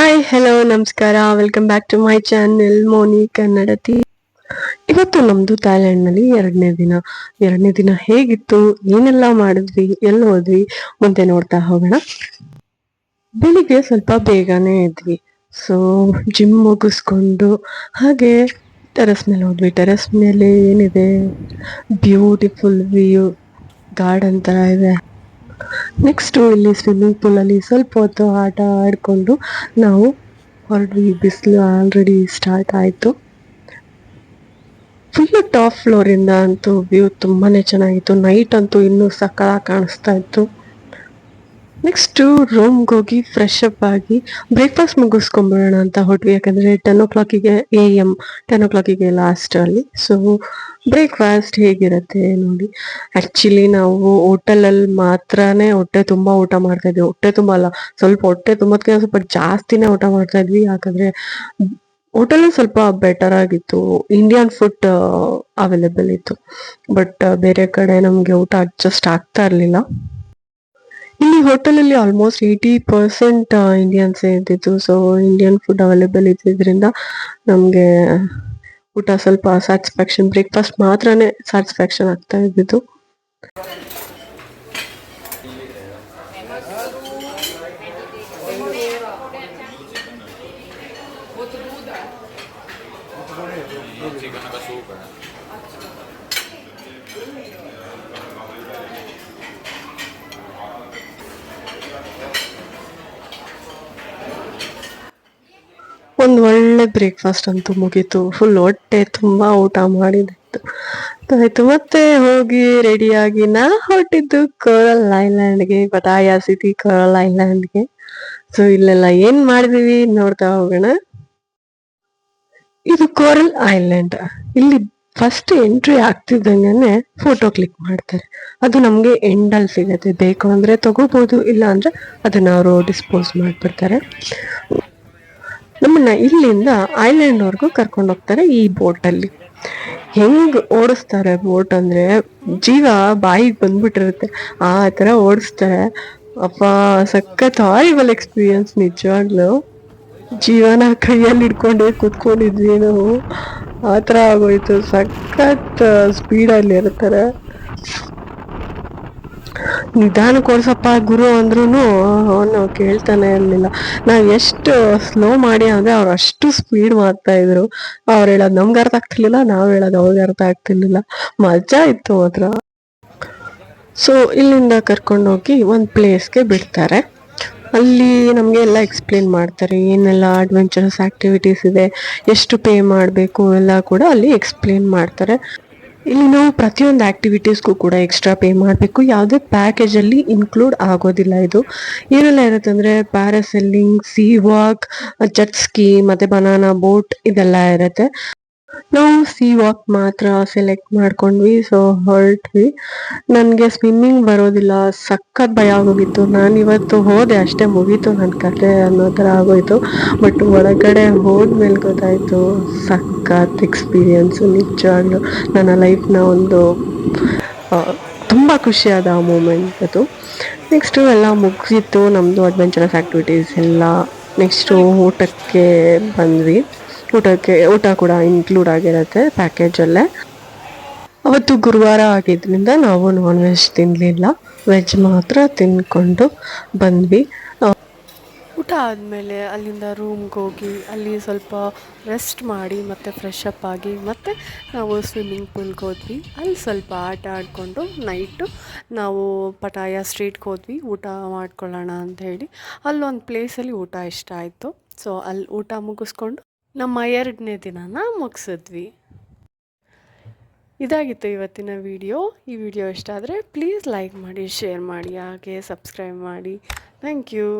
Hi hello ನಮಸ್ಕಾರ welcome back to my channel Moni Kannadati. ಇವತ್ತು ನಮ್ದು ಥಾಯ್ಲೆಂಡ್ನಲ್ಲಿ ಎರಡನೇ ದಿನ ಹೇಗಿತ್ತು, ಏನೆಲ್ಲ ಮಾಡಿದ್ವಿ, ಎಲ್ಲಿ ಹೋದ್ವಿ ಮುಂದೆ ನೋಡ್ತಾ ಹೋಗೋಣ. ಬೆಳಿಗ್ಗೆ ಸ್ವಲ್ಪ ಬೇಗನೆ ಇದ್ವಿ. ಸೊ ಜಿಮ್ ಮುಗಿಸ್ಕೊಂಡು ಹಾಗೆ ಟೆರೆಸ್ ಮೇಲೆ ಹೋದ್ವಿ. ಟೆರೆಸ್ ಮೇಲೆ ಏನಿದೆ, ಬ್ಯೂಟಿಫುಲ್ ವ್ಯೂ, ಗಾರ್ಡನ್ ತರ ಇದೆ. ನೆಕ್ಸ್ಟ್ ಇಲ್ಲಿ ಸ್ವಿಮ್ಮಿಂಗ್ ಪೂಲ್ ಅಲ್ಲಿ ಸ್ವಲ್ಪ ಹೊತ್ತು ಆಟ ಆಡ್ಕೊಂಡು ನಾವು ಹೊರಡ್ವಿ. ಬಿಸಿಲು ಆಲ್ರೆಡಿ ಸ್ಟಾರ್ಟ್ ಆಯ್ತು. ಫುಲ್ ಟಾಪ್ ಫ್ಲೋರ್ ಇಂದ ಅಂತೂ ವ್ಯೂ ತುಂಬಾನೇ ಚೆನ್ನಾಗಿತ್ತು. ನೈಟ್ ಅಂತೂ ಇನ್ನೂ ಸಕ್ಕತ್ತಾಗಿ ಕಾಣಿಸ್ತಾ ಇತ್ತು. ನೆಕ್ಸ್ಟ್ ರೂಮ್ಗೆ ಹೋಗಿ ಫ್ರೆಶ್ ಅಪ್ ಆಗಿ ಬ್ರೇಕ್ಫಾಸ್ಟ್ ಮುಗಿಸ್ಕೊಂಡ್ಬಿಡೋಣ ಅಂತ ಹೊಟ್ವಿ. ಯಾಕಂದ್ರೆ 10 o'clock AM 10 o'clock ಲಾಸ್ಟ್ ಅಲ್ಲಿ. ಸೊ ಬ್ರೇಕ್ಫಾಸ್ಟ್ ಹೇಗಿರುತ್ತೆ ನೋಡಿ. ಆಕ್ಚುಲಿ ನಾವು ಹೋಟೆಲಲ್ಲಿ ಮಾತ್ರನೇ ಹೊಟ್ಟೆ ತುಂಬಾ ಊಟ ಮಾಡ್ತಾ ಇದ್ವಿ. ಹೊಟ್ಟೆ ತುಂಬಾ ಅಲ್ಲ, ಸ್ವಲ್ಪ ಹೊಟ್ಟೆ ತುಂಬದಕ್ಕೆ ಸ್ವಲ್ಪ ಜಾಸ್ತಿನೇ ಊಟ ಮಾಡ್ತಾ ಇದ್ವಿ. ಯಾಕಂದ್ರೆ ಹೋಟೆಲ್ ಸ್ವಲ್ಪ ಬೆಟರ್ ಆಗಿತ್ತು, ಇಂಡಿಯನ್ ಫುಡ್ ಅವೈಲೇಬಲ್ ಇತ್ತು. ಬಟ್ ಬೇರೆ ಕಡೆ ನಮ್ಗೆ ಊಟ ಅಡ್ಜಸ್ಟ್ ಆಗ್ತಾ ಇರ್ಲಿಲ್ಲ. ಇಲ್ಲಿ ಹೋಟೆಲಲ್ಲಿ ಆಲ್ಮೋಸ್ಟ್ 80% ಇಂಡಿಯನ್ಸ್ ಇದ್ದಿದ್ದು. ಸೊ ಇಂಡಿಯನ್ ಫುಡ್ ಅವೈಲೇಬಲ್ ಇದ್ದಿದ್ರಿಂದ ನಮಗೆ ಊಟ ಸ್ವಲ್ಪ ಸ್ಯಾಟಿಸ್ಫ್ಯಾಕ್ಷನ್, ಬ್ರೇಕ್ಫಾಸ್ಟ್ ಮಾತ್ರನೇ ಸ್ಯಾಟಿಸ್ಫ್ಯಾಕ್ಷನ್ ಆಗ್ತಾ ಇದ್ದಿದ್ದು. ಒಂದು ಒಳ್ಳೆ ಬ್ರೇಕ್ಫಾಸ್ಟ್ ಅಂತೂ ಮುಗೀತು. ಫುಲ್ ಹೊಟ್ಟೆ ತುಂಬಾ ಊಟ ಮಾಡಿದ್ದು ಆಯ್ತು. ಮತ್ತೆ ಹೋಗಿ ರೆಡಿಯಾಗಿ ನಾ ಹೊರಟಿದ್ದು ಕೋರಲ್ ಐಲ್ಯಾಂಡ್ಗೆ, ಪಟಾಯಾ ಸಿಟಿ ಕೋರಲ್ ಐಲ್ಯಾಂಡ್ಗೆ. ಸೊ ಇಲ್ಲೆಲ್ಲ ಏನ್ ಮಾಡಿದೀವಿ ನೋಡ್ತಾ ಹೋಗೋಣ. ಇದು ಕೋರಲ್ ಐಲ್ಯಾಂಡ್. ಇಲ್ಲಿ ಫಸ್ಟ್ ಎಂಟ್ರಿ ಆಗ್ತಿದ್ದಂಗೆನೆ ಫೋಟೋ ಕ್ಲಿಕ್ ಮಾಡ್ತಾರೆ. ಅದು ನಮ್ಗೆ ಎಂಡಲ್ಲಿ ಸಿಗತ್ತೆ. ಬೇಕು ಅಂದ್ರೆ ತಗೋಬಹುದು, ಇಲ್ಲ ಅಂದ್ರೆ ಅದನ್ನ ಅವರು ಡಿಸ್ಪೋಸ್ ಮಾಡ್ಬಿಡ್ತಾರೆ. ನಮ್ಮನ್ನ ಇಲ್ಲಿಂದ ಐಲ್ಯಾಂಡ್ ವರ್ಗೂ ಕರ್ಕೊಂಡು ಹೋಗ್ತಾರೆ ಈ ಬೋಟ್ ಅಲ್ಲಿ. ಹೆಂಗ್ ಓಡಿಸ್ತಾರೆ ಬೋಟ್ ಅಂದ್ರೆ ಜೀವ ಬಾಯಿಗೆ ಬಂದ್ಬಿಟ್ಟಿರುತ್ತೆ ಆ ತರ ಓಡಿಸ್ತಾರೆ. ಅಪ್ಪ ಸಖತ್ ಹಾರಿಬಲ್ ಎಕ್ಸ್ಪೀರಿಯನ್ಸ್ ನಿಜವಾಗ್ಲು. ಜೀವನ ಕೈಯಲ್ಲಿ ಹಿಡ್ಕೊಂಡೇ ಕುತ್ಕೊಂಡಿದ್ವಿ ನಾವು, ಆತರ ಆಗೋಯ್ತು. ಸಖತ್ ಸ್ಪೀಡಲ್ಲಿ ಇರ್ತಾರೆ. ನಿಧಾನಕ್ಕೆ ಓಡ್ಸಪ್ಪ ಗುರು ಅಂದ್ರೂ ಅವನು ಕೇಳ್ತಾನೆ ಇರ್ಲಿಲ್ಲ. ನಾವ್ ಎಷ್ಟು ಸ್ಲೋ ಮಾಡಿ ಅಂದ್ರೆ ಅವ್ರು ಅಷ್ಟು ಸ್ಪೀಡ್ ಮಾಡ್ತಾ ಇದ್ರು. ಅವ್ರು ಹೇಳೋದು ನಮ್ಗೆ ಅರ್ಥ ಆಗ್ತಿರ್ಲಿಲ್ಲ, ನಾವ್ ಹೇಳೋದು ಅವ್ರಿಗೆ ಅರ್ಥ ಆಗ್ತಿರ್ಲಿಲ್ಲ. ಮಜಾ ಇತ್ತು ಮಾತ್ರ. ಸೊ ಇಲ್ಲಿಂದ ಕರ್ಕೊಂಡೋಗಿ ಒಂದು ಪ್ಲೇಸ್ಗೆ ಬಿಡ್ತಾರೆ. ಅಲ್ಲಿ ನಮಗೆ ಎಲ್ಲ ಎಕ್ಸ್ಪ್ಲೇನ್ ಮಾಡ್ತಾರೆ, ಏನೆಲ್ಲ ಅಡ್ವೆಂಚರಸ್ ಆಕ್ಟಿವಿಟೀಸ್ ಇದೆ, ಎಷ್ಟು ಪೇ ಮಾಡಬೇಕು ಎಲ್ಲ ಕೂಡ ಅಲ್ಲಿ ಎಕ್ಸ್ಪ್ಲೇನ್ ಮಾಡ್ತಾರೆ. ಇಲ್ಲಿ ನಾವು ಪ್ರತಿಯೊಂದು ಆಕ್ಟಿವಿಟೀಸ್ಗೂ ಕೂಡ ಎಕ್ಸ್ಟ್ರಾ ಪೇ ಮಾಡಬೇಕು. ಯಾವುದೇ ಪ್ಯಾಕೇಜಲ್ಲಿ ಇನ್ಕ್ಲೂಡ್ ಆಗೋದಿಲ್ಲ ಇದು. ಏನೆಲ್ಲ ಇರುತ್ತೆ ಅಂದರೆ ಪ್ಯಾರಾಸೆಲ್ಲಿಂಗ್, ಸೀ ವಾಕ್, ಜೆಟ್ ಸ್ಕೀ ಮತ್ತು ಬನಾನಾ ಬೋಟ್ ಇದೆಲ್ಲ ಇರುತ್ತೆ. ನಾವು ಸೀ ವಾಕ್ ಮಾತ್ರ ಸೆಲೆಕ್ಟ್ ಮಾಡ್ಕೊಂಡ್ವಿ. ಸೊ ಹೊರಟ್ವಿ. ನನಗೆ ಸ್ವಿಮ್ಮಿಂಗ್ ಬರೋದಿಲ್ಲ, ಸಖತ್ ಭಯ ಆಗೋಗಿತ್ತು. ನಾನು ಇವತ್ತು ಹೋದೆ ಅಷ್ಟೇ, ಮುಗೀತು ನನ್ನ ಕತೆ ಅನ್ನೋ ಥರ ಆಗೋಯ್ತು. ಬಟ್ ಒಳಗಡೆ ಹೋದ್ಮೇಲೆ ಗೊತ್ತಾಯಿತು, ಸಖತ್ ಎಕ್ಸ್ಪೀರಿಯನ್ಸು ನಿಜವಾಗ್ಲು. ನನ್ನ ಲೈಫ್ನ ಒಂದು ತುಂಬ ಖುಷಿಯಾದ ಮೂಮೆಂಟ್ ಅದು. ನೆಕ್ಸ್ಟು ಎಲ್ಲ ಮುಗಿಸಿತ್ತು ನಮ್ಮದು ಅಡ್ವೆಂಚರಸ್ ಆ್ಯಕ್ಟಿವಿಟೀಸ್ ಎಲ್ಲ. ನೆಕ್ಸ್ಟು ಊಟಕ್ಕೆ ಬಂದ್ವಿ. ಊಟ ಕೂಡ ಇನ್ಕ್ಲೂಡ್ ಆಗಿರುತ್ತೆ ಪ್ಯಾಕೇಜಲ್ಲೇ. ಅವತ್ತು ಗುರುವಾರ ಆಗಿದ್ದರಿಂದ ನಾವು ನಾನ್ ವೆಜ್ ತಿನ್ನಲಿಲ್ಲ, ವೆಜ್ ಮಾತ್ರ ತಿನ್ಕೊಂಡು ಬಂದ್ವಿ. ಊಟ ಆದಮೇಲೆ ಅಲ್ಲಿಂದ ರೂಮ್ಗೆ ಹೋಗಿ ಅಲ್ಲಿ ಸ್ವಲ್ಪ ರೆಸ್ಟ್ ಮಾಡಿ ಮತ್ತು ಫ್ರೆಶ್ ಅಪ್ ಆಗಿ ಮತ್ತೆ ನಾವು ಸ್ವಿಮ್ಮಿಂಗ್ ಪೂಲ್ಗೆ ಹೋದ್ವಿ. ಅಲ್ಲಿ ಸ್ವಲ್ಪ ಆಟ ಆಡಿಕೊಂಡು ನೈಟು ನಾವು ಪಟಾಯ ಸ್ಟ್ರೀಟ್ಗೆ ಹೋದ್ವಿ ಊಟ ಮಾಡ್ಕೊಳ್ಳೋಣ ಅಂಥೇಳಿ. ಅಲ್ಲೊಂದು ಪ್ಲೇಸಲ್ಲಿ ಊಟ ಇಷ್ಟ ಆಯಿತು. ಸೊ ಅಲ್ಲಿ ಊಟ ಮುಗಿಸ್ಕೊಂಡು ನಮ್ಮ 2ನೇ ದಿನನ ಮುಗಿಸಿದ್ವಿ. ಇದಾಗಿತ್ತು ಇವತ್ತಿನ ವಿಡಿಯೋ. ಈ ವಿಡಿಯೋ ಇಷ್ಟ ಆದರೆ ಪ್ಲೀಸ್ ಲೈಕ್ ಮಾಡಿ, ಶೇರ್ ಮಾಡಿ, ಹಾಗೆ ಸಬ್ಸ್ಕ್ರೈಬ್ ಮಾಡಿ. Thank you.